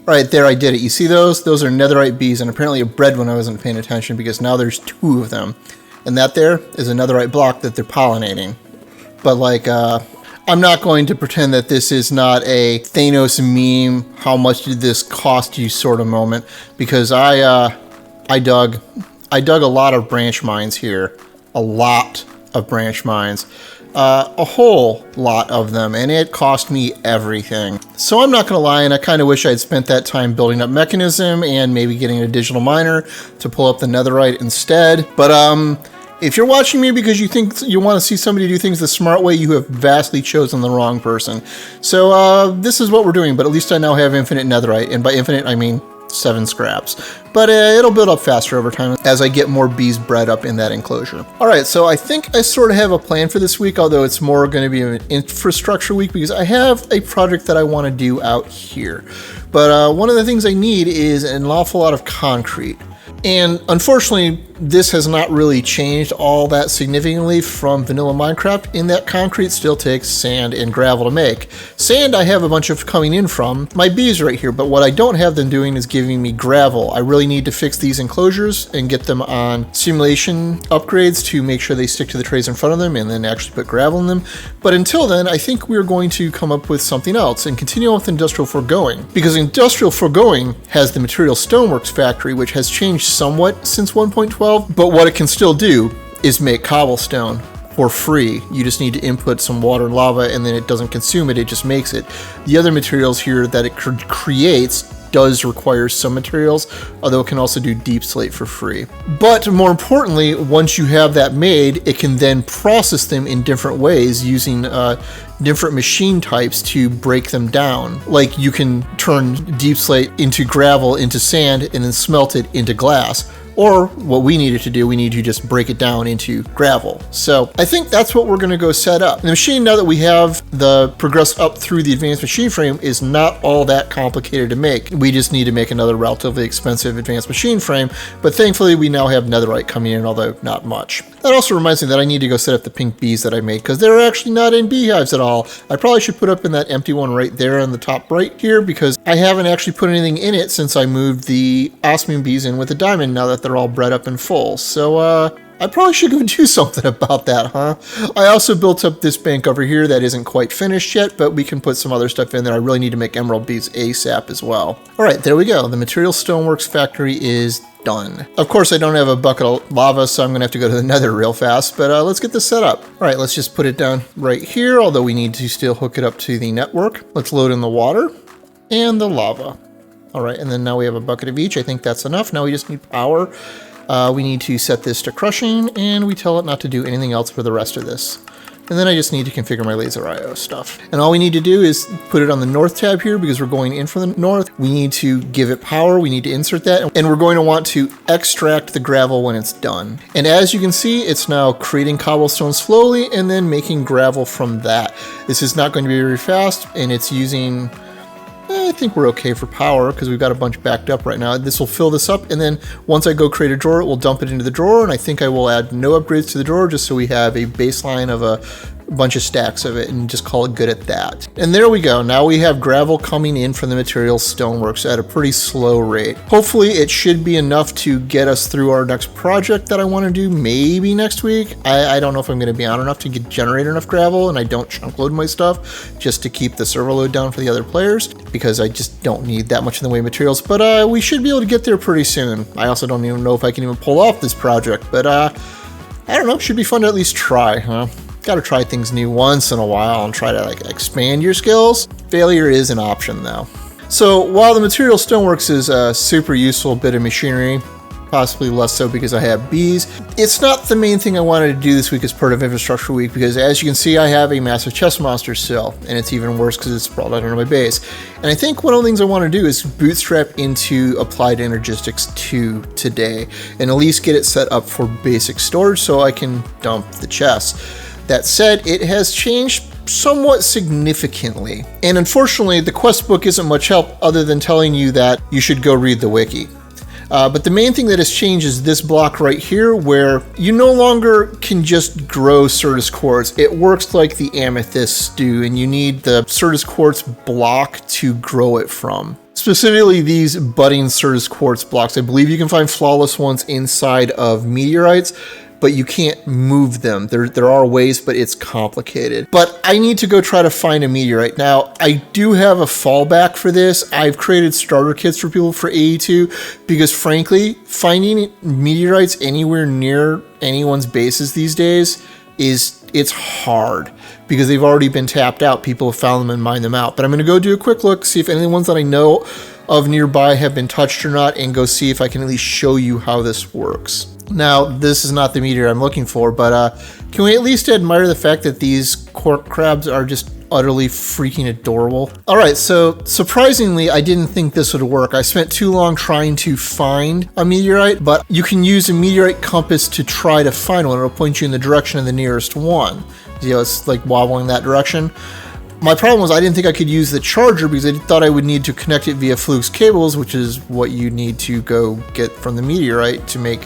All right, there, I did it. You see those? Those are netherite bees, and apparently it bred when I wasn't paying attention because now there's 2 of them. And that there is a netherite block that they're pollinating. But like, I'm not going to pretend that this is not a Thanos meme, how much did this cost you sort of moment, because I dug a lot of branch mines here. A lot of branch mines. A whole lot of them, and it cost me everything. So I'm not gonna lie, and I kind of wish I'd spent that time building up Mechanism and maybe getting a digital miner to pull up the netherite instead. But if you're watching me because you think you want to see somebody do things the smart way, you have vastly chosen the wrong person. So this is what we're doing, but at least I now have infinite netherite, and by infinite I mean 7 scraps. But it'll build up faster over time as I get more bees bred up in that enclosure. All right, so I think I sort of have a plan for this week, although it's more going to be an infrastructure week because I have a project that I want to do out here. But one of the things I need is an awful lot of concrete. And unfortunately, this has not really changed all that significantly from vanilla Minecraft, in that concrete still takes sand and gravel to make. Sand I have a bunch of coming in from my bees right here, but what I don't have them doing is giving me gravel. I really need to fix these enclosures and get them on simulation upgrades to make sure they stick to the trays in front of them and then actually put gravel in them. But until then, I think we're going to come up with something else and continue on with Industrial Foregoing, because Industrial Foregoing has the Material Stoneworks factory, which has changed somewhat since 1.12. But what it can still do is make cobblestone for free. You just need to input some water and lava, and then it doesn't consume it, it just makes it. The other materials here that it creates does require some materials, although it can also do deep slate for free. But more importantly, once you have that made, it can then process them in different ways using different machine types to break them down. Like you can turn deep slate into gravel, into sand, and then smelt it into glass. Or what we needed to do, we need to just break it down into gravel. So I think that's what we're going to go set up. The machine, now that we have the progress up through the advanced machine frame, is not all that complicated to make. We just need to make another relatively expensive advanced machine frame, but thankfully we now have netherite coming in, although not much. That also reminds me that I need to go set up the pink bees that I made, because they're actually not in beehives at all. I probably should put up in that empty one right there on the top right here, because I haven't actually put anything in it since I moved the osmium bees in with the diamond, now that they're all bred up and full. So I probably should go do something about that, huh? I also built up this bank over here that isn't quite finished yet, but we can put some other stuff in there. I really need to make emerald bees ASAP as well. All right, there we go. The Material Stoneworks factory is done. Of course, I don't have a bucket of lava, so I'm gonna have to go to the nether real fast, but let's get this set up. All right, let's just put it down right here, although we need to still hook it up to the network. Let's load in the water and the lava. All right, and then now we have a bucket of each. I think that's enough. Now we just need power. We need to set this to crushing, and we tell it not to do anything else for the rest of this. And then I just need to configure my laser IO stuff. And all we need to do is put it on the north tab here because we're going in from the north. We need to give it power. We need to insert that. And we're going to want to extract the gravel when it's done. And as you can see, it's now creating cobblestone slowly and then making gravel from that. This is not going to be very fast, and it's using... I think we're okay for power because we've got a bunch backed up right now. This will fill this up, and then once I go create a drawer, it will dump it into the drawer, and I think I will add no upgrades to the drawer just so we have a baseline of a bunch of stacks of it and just call it good at that. And there we go. Now we have gravel coming in from the Material Stoneworks at a pretty slow rate. Hopefully it should be enough to get us through our next project that I want to do maybe next week. I don't know if I'm going to be on enough to generate enough gravel, and I don't chunk load my stuff just to keep the server load down for the other players because I just don't need that much in the way of materials, but we should be able to get there pretty soon. I also don't even know if I can even pull off this project, but I don't know, should be fun to at least try, huh? Got to try things new once in a while and try to like expand your skills. Failure is an option though. So while the Material Stoneworks is a super useful bit of machinery, possibly less so because I have bees, it's not the main thing I wanted to do this week as part of Infrastructure Week, because as you can see, I have a massive chest monster still, and it's even worse because it's sprawled out under my base. And I think one of the things I want to do is bootstrap into Applied Energistics 2 today, and at least get it set up for basic storage so I can dump the chests. That said, it has changed somewhat significantly, and unfortunately the quest book isn't much help other than telling you that you should go read the wiki. But the main thing that has changed is this block right here, where you no longer can just grow Certus quartz. It works like the amethysts do, and you need the Certus quartz block to grow it from. specifically these budding Certus quartz blocks. I believe you can find flawless ones inside of meteorites, but you can't move them. There are ways, but it's complicated. But I need to go try to find a meteorite. Now, I do have a fallback for this. I've created starter kits for people for AE2 because frankly, finding meteorites anywhere near anyone's bases these days it's hard because they've already been tapped out. People have found them and mined them out. But I'm gonna go do a quick look, see if any of the ones that I know of nearby have been touched or not, and go see if I can at least show you how this works. Now, this is not the meteor I'm looking for, but can we at least admire the fact that these cork crabs are just utterly freaking adorable? All right, so surprisingly, I didn't think this would work. I spent too long trying to find a meteorite, but you can use a meteorite compass to try to find one. It'll point you in the direction of the nearest one. You know, it's like wobbling that direction. My problem was I didn't think I could use the charger because I thought I would need to connect it via Fluke's cables, which is what you need to go get from the meteorite to make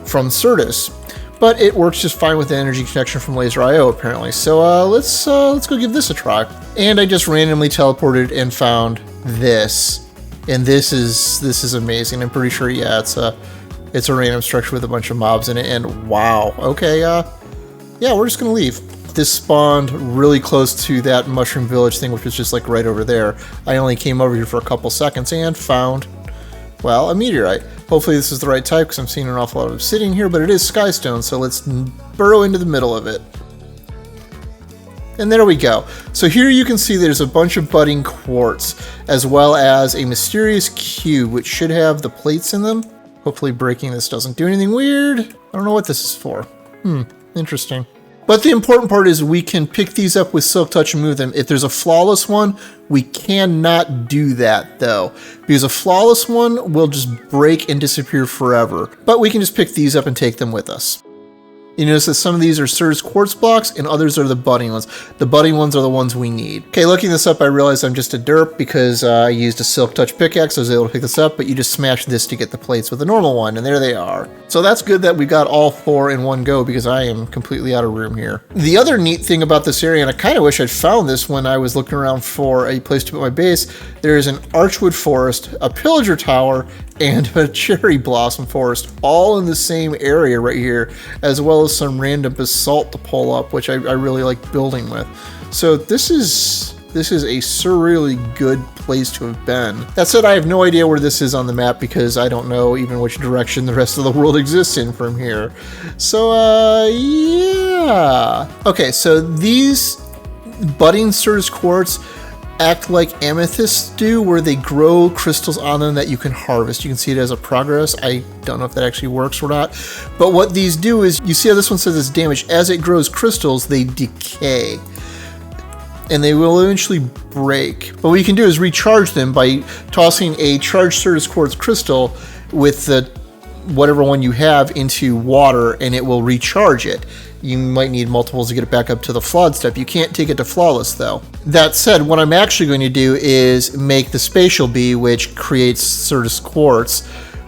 from Certus. But it works just fine with the energy connection from Laser IO apparently. So let's go give this a try. And I just randomly teleported and found this. And this is amazing. I'm pretty sure, yeah, it's a random structure with a bunch of mobs in it. And wow, okay, yeah, we're just gonna leave. This spawned really close to that mushroom village thing, which was just like right over there. I only came over here for a couple seconds and found, well, a meteorite. Hopefully this is the right type because I'm seeing an awful lot of obsidian here, but it is skystone, so let's burrow into the middle of it. And there we go. So here you can see there's a bunch of budding quartz, as well as a mysterious cube, which should have the plates in them. Hopefully breaking this doesn't do anything weird. I don't know what this is for. Interesting. But the important part is we can pick these up with Silk Touch and move them. If there's a flawless one, we cannot do that though, because a flawless one will just break and disappear forever. But we can just pick these up and take them with us. You notice that some of these are Certus quartz blocks and others are the budding ones. The budding ones are the ones we need. Okay, looking this up, I realized I'm just a derp because I used a Silk Touch pickaxe. I was able to pick this up, but you just smash this to get the plates with the normal one, and there they are. So that's good that we got all four in one go because I am completely out of room here. The other neat thing about this area, and I kind of wish I'd found this when I was looking around for a place to put my base, there is an archwood forest, a pillager tower, and a cherry blossom forest all in the same area right here, as well as some random basalt to pull up, which I really like building with. So this is a surreally good place to have been. That said, I have no idea where this is on the map because I don't know even which direction the rest of the world exists in from here. So yeah. Okay, so these budding Certus quartz act like amethysts do, where they grow crystals on them that you can harvest. You can see it as a progress. I don't know if that actually works or not. But what these do is, you see how this one says it's damaged. As it grows crystals, they decay. And they will eventually break. But what you can do is recharge them by tossing a charged Certus quartz crystal with the whatever one you have into water, and it will recharge it. You might need multiples to get it back up to the flawed step. You can't take it to flawless though. That said, what I'm actually going to do is make the spatial bee, which creates Certus quartz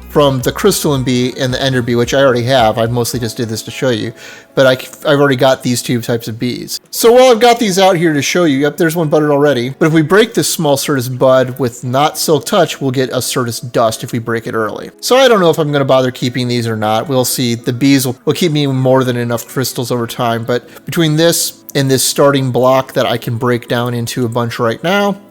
from the crystalline bee and the ender bee, which I already have. I mostly just did this to show you, but I've already got these two types of bees. So while I've got these out here to show you, yep, there's one budded already. But if we break this small Certus bud with not Silk Touch, we'll get a Certus dust if we break it early. So I don't know if I'm going to bother keeping these or not. We'll see. The bees will keep me more than enough crystals over time. But between this and this starting block that I can break down into a bunch right now,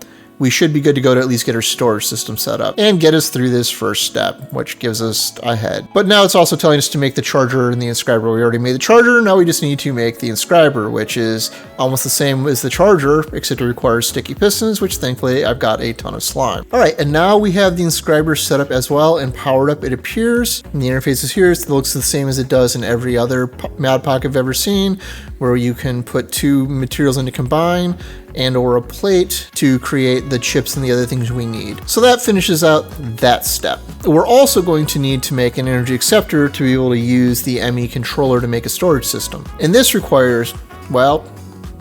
we should be good to go to at least get our storage system set up and get us through this first step, which gives us a head. But now it's also telling us to make the charger and the inscriber. We already made the charger, now we just need to make the inscriber, which is almost the same as the charger, except it requires sticky pistons, which thankfully I've got a ton of slime. All right, and now we have the inscriber set up as well and powered up, it appears. And the interface is here. It looks the same as it does in every other mod pack I've ever seen, where you can put two materials in to combine and or a plate to create the chips and the other things we need. So that finishes out that step. We're also going to need to make an energy acceptor to be able to use the ME controller to make a storage system. And this requires, well,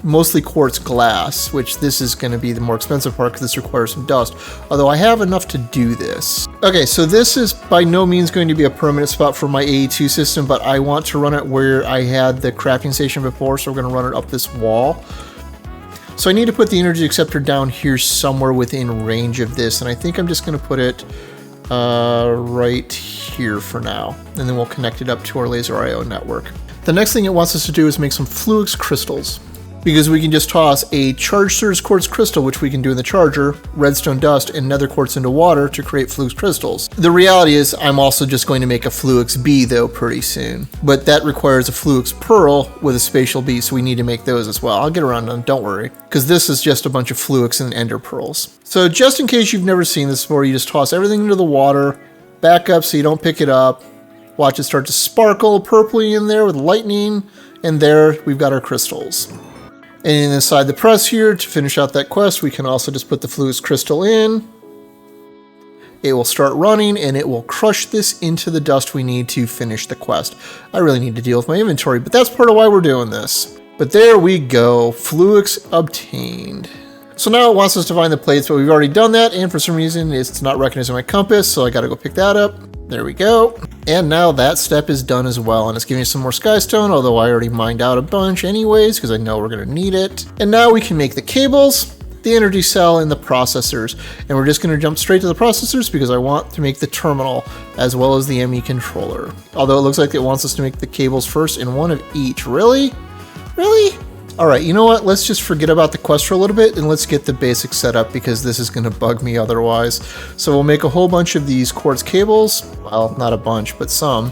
mostly quartz glass, which this is going to be the more expensive part because this requires some dust, although I have enough to do this. Okay, so this is by no means going to be a permanent spot for my AE2 system, but I want to run it where I had the crafting station before, so we're going to run it up this wall. So I need to put the energy acceptor down here somewhere within range of this, and I think I'm just going to put it right here for now, and then we'll connect it up to our laser I/O network. The next thing it wants us to do is make some Fluix crystals, because we can just toss a charged Certus quartz crystal, which we can do in the charger, redstone dust, and nether quartz into water to create Fluix crystals. The reality is I'm also just going to make a Fluix bee though pretty soon, but that requires a Fluix pearl with a spatial bee, so we need to make those as well. I'll get around to them, don't worry, because this is just a bunch of Fluix and ender pearls. So just in case you've never seen this before, you just toss everything into the water, back up so you don't pick it up, watch it start to sparkle purpley in there with lightning, and there we've got our crystals. And inside the press here, to finish out that quest, we can also just put the Fluix crystal in. It will start running, and it will crush this into the dust we need to finish the quest. I really need to deal with my inventory, but that's part of why we're doing this. But there we go, Fluix obtained. So now it wants us to find the plates, but we've already done that, and for some reason it's not recognizing my compass, so I gotta go pick that up. There we go. And now that step is done as well, and it's giving us some more skystone, although I already mined out a bunch anyways, because I know we're gonna need it. And now we can make the cables, the energy cell, and the processors. And we're just gonna jump straight to the processors because I want to make the terminal as well as the ME controller. Although it looks like it wants us to make the cables first in one of each. Really? Really? All right, you know what? Let's just forget about the quest for a little bit and let's get the basics set up because this is gonna bug me otherwise. So we'll make a whole bunch of these quartz cables. Well, not a bunch, but some.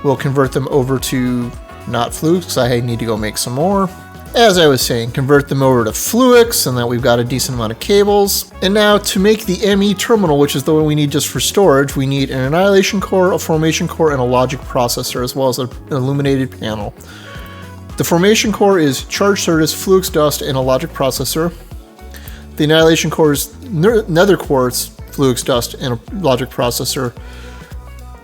We'll convert them over to not Fluix because I need to go make some more. As I was saying, convert them over to Fluix, and then we've got a decent amount of cables. And now to make the ME terminal, which is the one we need just for storage, we need an annihilation core, a formation core, and a logic processor, as well as an illuminated panel. The formation core is charged Certus, Fluix dust, and a logic processor. The annihilation core is nether quartz, Fluix dust, and a logic processor.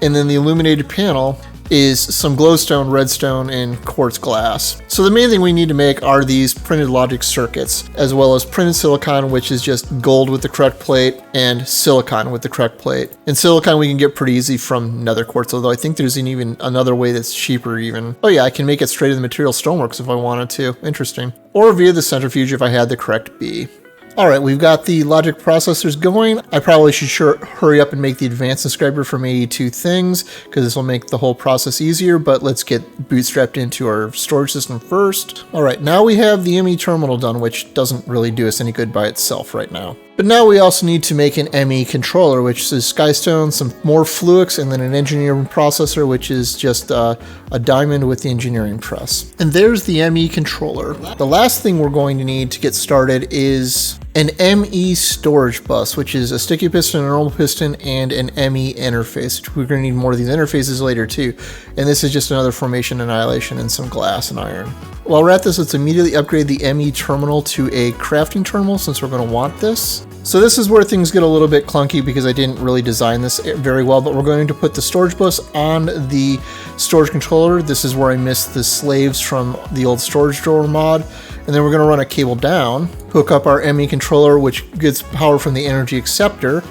And then the illuminated panel is some glowstone, redstone, and quartz glass. So the main thing we need to make are these printed logic circuits, as well as printed silicon, which is just gold with the correct plate, and silicon with the correct plate. And silicon we can get pretty easy from nether quartz, although I think there's even another way that's cheaper even. Oh yeah, I can make it straight in the material Stoneworks if I wanted to. Interesting. Or via the centrifuge if I had the correct bee. All right, we've got the logic processors going. I probably should hurry up and make the advanced inscriber from 82 things because this will make the whole process easier, but let's get bootstrapped into our storage system first. All right, now we have the ME terminal done, which doesn't really do us any good by itself right now. But now we also need to make an ME controller, which is skystone, some more Fluix, and then an engineering processor, which is just a diamond with the engineering press. And there's the ME controller. The last thing we're going to need to get started is an ME storage bus, which is a sticky piston, a normal piston, and an ME interface. We're going to need more of these interfaces later too. And this is just another formation annihilation and some glass and iron. While we're at this, let's immediately upgrade the ME terminal to a crafting terminal since we're going to want this. So this is where things get a little bit clunky because I didn't really design this very well, but we're going to put the storage bus on the storage controller. This is where I missed the slaves from the old storage drawer mod. And then we're going to run a cable down, hook up our ME controller, which gets power from the energy acceptor,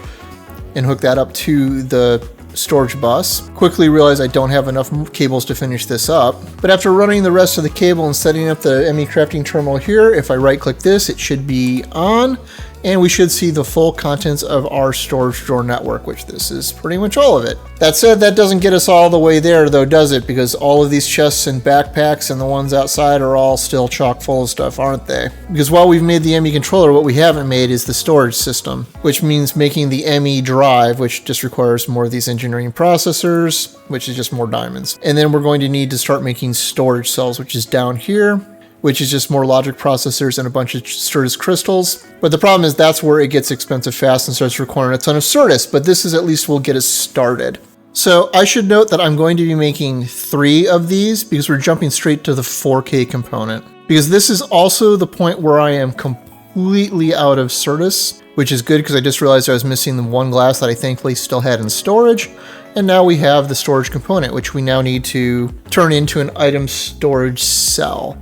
and hook that up to the storage bus. Quickly realize I don't have enough cables to finish this up. But after running the rest of the cable and setting up the ME crafting terminal here, if I right click this, it should be on. And we should see the full contents of our storage drawer network, which this is pretty much all of it. That said, that doesn't get us all the way there though, does it? Because all of these chests and backpacks and the ones outside are all still chock full of stuff, aren't they? Because while we've made the ME controller, what we haven't made is the storage system, which means making the ME drive, which just requires more of these engineering processors, which is just more diamonds. And then we're going to need to start making storage cells, which is down here, which is just more logic processors and a bunch of Certus crystals. But the problem is that's where it gets expensive fast and starts requiring a ton of Certus, but this is at least will get us started. So I should note that I'm going to be making 3 of these because we're jumping straight to the 4K component. Because this is also the point where I am completely out of Certus, which is good because I just realized I was missing the one glass that I thankfully still had in storage. And now we have the storage component, which we now need to turn into an item storage cell.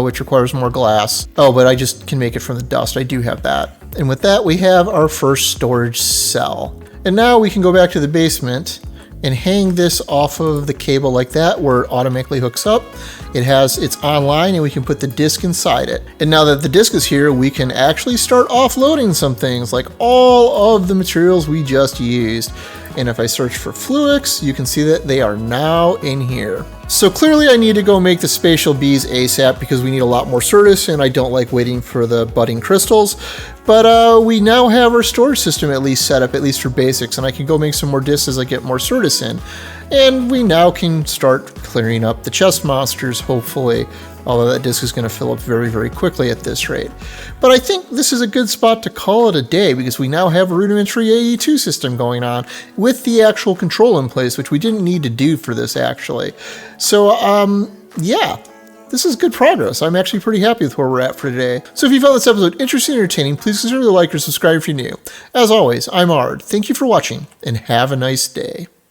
Which requires more glass. Oh, but I just can make it from the dust. I do have that. And with that, we have our first storage cell. And now we can go back to the basement, and hang this off of the cable like that where it automatically hooks up. It's online and we can put the disc inside it. And now that the disc is here, we can actually start offloading some things like all of the materials we just used. And if I search for Fluix, you can see that they are now in here. So clearly I need to go make the spatial bees ASAP because we need a lot more Certus and I don't like waiting for the budding crystals. But we now have our storage system at least set up, at least for basics, and I can go make some more discs as I get more Certus in. And we now can start clearing up the chest monsters, hopefully, although that disc is going to fill up very, very quickly at this rate. But I think this is a good spot to call it a day because we now have a rudimentary AE2 system going on with the actual control in place, which we didn't need to do for this actually. So, yeah. This is good progress. I'm actually pretty happy with where we're at for today. So if you found this episode interesting and entertaining, please consider to like or subscribe if you're new. As always, I'm Ard. Thank you for watching, and have a nice day.